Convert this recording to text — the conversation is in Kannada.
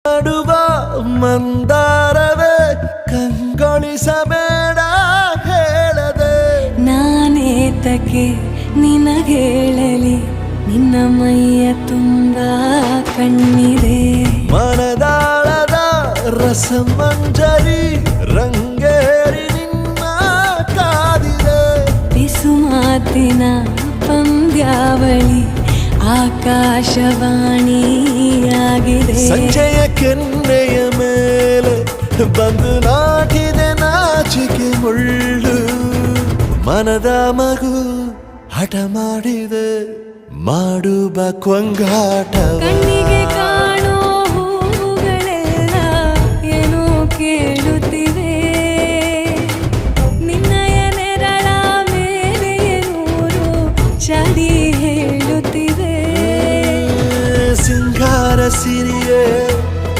ಮಾಡುವ ಮಂದಾರವೇ ಕಂಗೊಳಿಸಬೇಡ ಹೇಳದೆ ನಾನೇತಕ್ಕೆ ನಿನಗೇಳಲಿ ನಿನ್ನ ಮೈಯ ತುಂಬ ಕಣ್ಣಿದೆ ಮನದಾಳದ ರಸಮಂಜರಿ ರಂಗೇರಿ ನಿನ್ನ ಕಾದಿದೆ ಬಿಸು ಮಾತಿನ ಪಂದ್ಯಾವಳಿ ಆಕಾಶವಾಣಿಯಾಗಿದೆ ಸಂಜೆಯ ಕೆನ್ನೆಯ ಮೇಲೆ ಬಂದು ನಾಟಿದೆ ನಾಚಿಕೆ ಮುಳ್ಳು ಮನದ ಮಗು ಹಠ ಮಾಡಿದೆ ಮಾಡುವ ಕೊಂಗಾಟ ಕಣ್ಣಿಗೆ